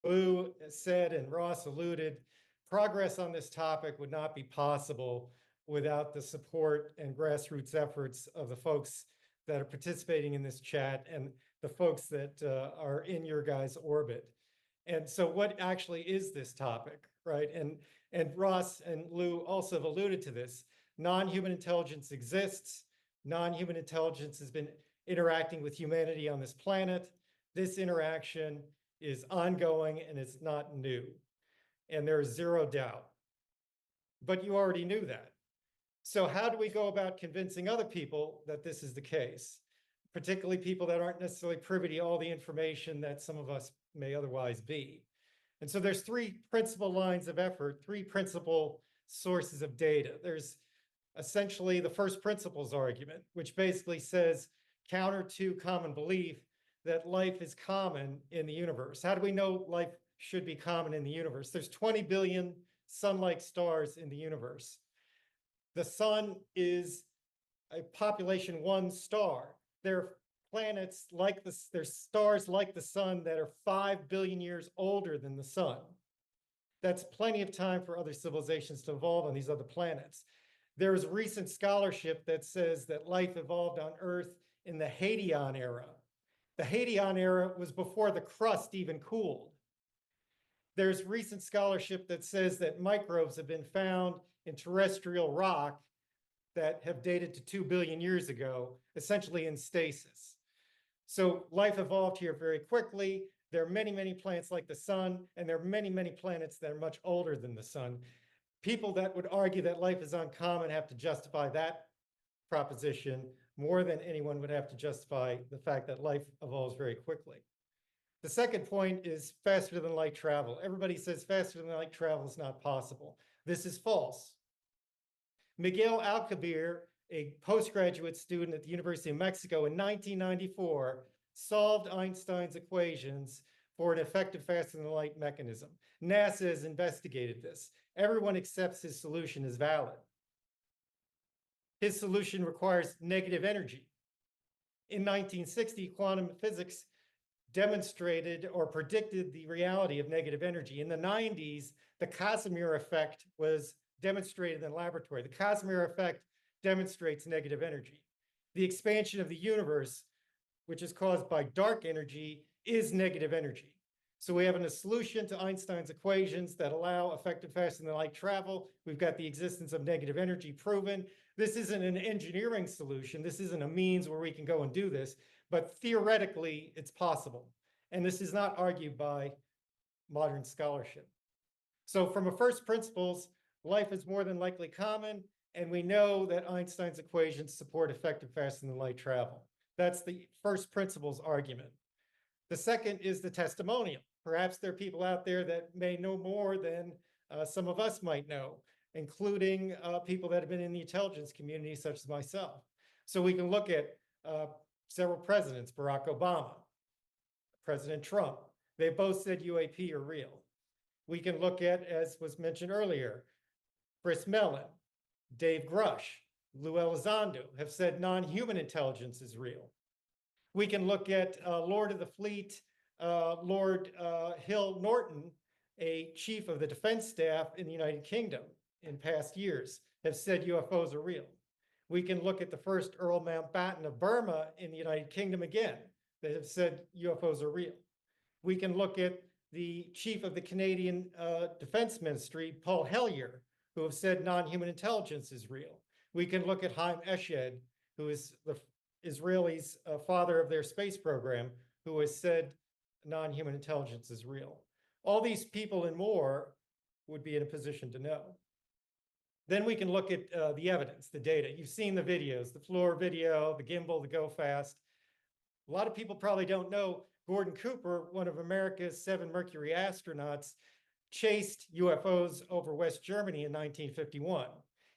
Lou said and Ross alluded, progress on this topic would not be possible without the support and grassroots efforts of the folks that are participating in this chat and the folks that are in your guys' orbit. And so what actually is this topic, right? And Ross and Lou also have alluded to this. Non-human intelligence exists. Non-human intelligence has been interacting with humanity on this planet. This interaction is ongoing and it's not new. And there is zero doubt. But you already knew that. So how do we go about convincing other people that this is the case? Particularly people that aren't necessarily privy to all the information that some of us may otherwise be. And so there's three principal lines of effort, three principal sources of data. There's essentially the first principles argument, which basically says, counter to common belief, that life is common in the universe. How do we know life should be common in the universe? There's 20 billion sun-like stars in the universe. The sun is a population 1 star. There are planets like this, there's stars like the sun that are 5 billion years older than the sun. That's plenty of time for other civilizations to evolve on these other planets. There is recent scholarship that says that life evolved on Earth in the Hadean era. The Hadean era was before the crust even cooled. There's recent scholarship that says that microbes have been found in terrestrial rock that have dated to 2 billion years ago, essentially in stasis. So life evolved here very quickly. There are many, many planets like the sun, and there are many, many planets that are much older than the sun. People that would argue that life is uncommon have to justify that proposition more than anyone would have to justify the fact that life evolves very quickly. The second point is faster than light travel. Everybody says faster than light travel is not possible. This is false. Miguel Alcubierre, a postgraduate student at the University of Mexico in 1994, solved Einstein's equations for an effective faster than light mechanism. NASA has investigated this. Everyone accepts his solution as valid. His solution requires negative energy. In 1960, quantum physics demonstrated or predicted the reality of negative energy. In the 90s, the Casimir effect was demonstrated in the laboratory. The Casimir effect demonstrates negative energy. The expansion of the universe, which is caused by dark energy, is negative energy. So we have a solution to Einstein's equations that allow effective faster than light travel. We've got the existence of negative energy proven. This isn't an engineering solution. This isn't a means where we can go and do this, but theoretically it's possible. And this is not argued by modern scholarship. So from a first principles, life is more than likely common, and we know that Einstein's equations support effective faster than light travel. That's the first principles argument. The second is the testimonial. Perhaps there are people out there that may know more than some of us might know, including people that have been in the intelligence community, such as myself. So we can look at several presidents, Barack Obama, President Trump. They both said UAP are real. We can look at, as was mentioned earlier, Chris Mellon, Dave Grush, Lou Elizondo have said non-human intelligence is real. We can look at Lord of the Fleet, Lord Hill Norton, a chief of the defense staff in the United Kingdom in past years, have said UFOs are real. We can look at the first Earl Mountbatten of Burma in the United Kingdom again, that have said UFOs are real. We can look at the chief of the Canadian Defense Ministry, Paul Hellyer, who have said non-human intelligence is real. We can look at Haim Eshed, who is the Israelis' father of their space program, who has said non-human intelligence is real. All these people and more would be in a position to know. Then we can look at the evidence, the data. You've seen the videos, the floor video, the gimbal, the go fast. A lot of people probably don't know Gordon Cooper, one of America's 7 Mercury astronauts, chased UFOs over West Germany in 1951.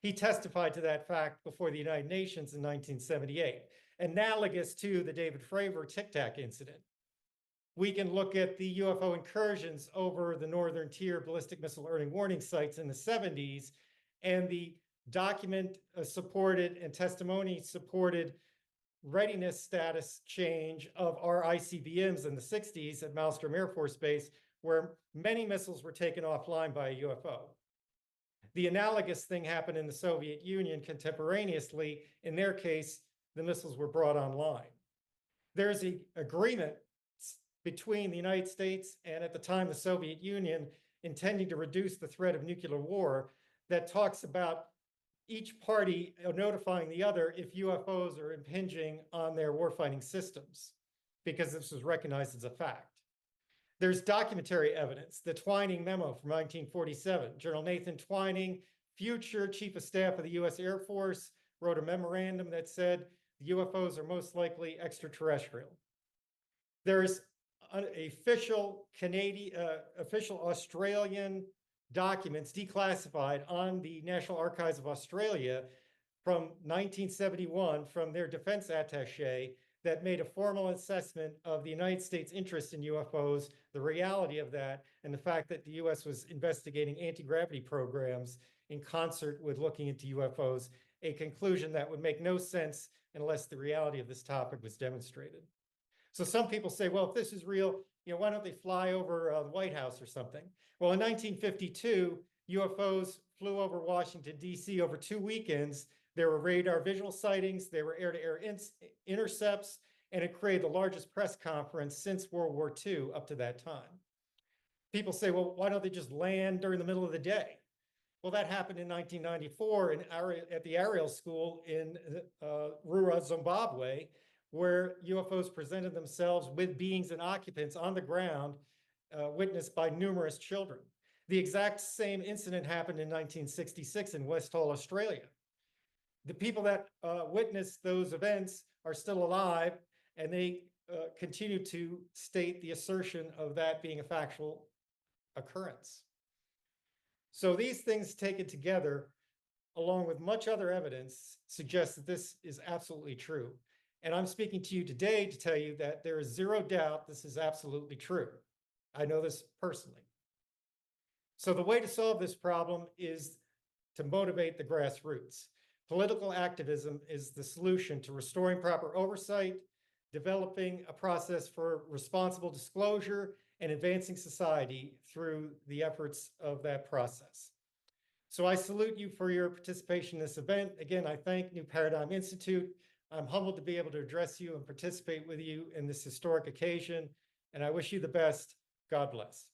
He testified to that fact before the United Nations in 1978, analogous to the David Fravor Tic Tac incident. We can look at the UFO incursions over the Northern Tier ballistic missile early warning sites in the 70s and the document supported and testimony supported readiness status change of our ICBMs in the 60s at Malmstrom Air Force Base, where many missiles were taken offline by a UFO. The analogous thing happened in the Soviet Union contemporaneously. In their case, the missiles were brought online. There's an agreement between the United States and, at the time, the Soviet Union, intending to reduce the threat of nuclear war, that talks about each party notifying the other if UFOs are impinging on their warfighting systems, because this was recognized as a fact. There's documentary evidence, the Twining memo from 1947. General Nathan Twining, future Chief of Staff of the US Air Force, wrote a memorandum that said the UFOs are most likely extraterrestrial. There's official Australian documents declassified on the National Archives of Australia from 1971 from their defense attaché that made a formal assessment of the United States' interest in UFOs, the reality of that, and the fact that the US was investigating anti-gravity programs in concert with looking into UFOs, a conclusion that would make no sense unless the reality of this topic was demonstrated. So some people say, well, if this is real, why don't they fly over the White House or something? Well, in 1952, UFOs flew over Washington, D.C. over 2 weekends. There were radar visual sightings, there were air-to-air intercepts, and it created the largest press conference since World War II up to that time. People say, well, why don't they just land during the middle of the day? Well, that happened in 1994 at the Ariel School in Rura, Zimbabwe, where UFOs presented themselves with beings and occupants on the ground, witnessed by numerous children. The exact same incident happened in 1966 in Westall, Australia. The people that witnessed those events are still alive, and they continue to state the assertion of that being a factual occurrence. So these things taken together, along with much other evidence, suggest that this is absolutely true. And I'm speaking to you today to tell you that there is zero doubt this is absolutely true. I know this personally. So the way to solve this problem is to motivate the grassroots. Political activism is the solution to restoring proper oversight, developing a process for responsible disclosure, and advancing society through the efforts of that process. So I salute you for your participation in this event. Again, I thank New Paradigm Institute. I'm humbled to be able to address you and participate with you in this historic occasion, and I wish you the best. God bless.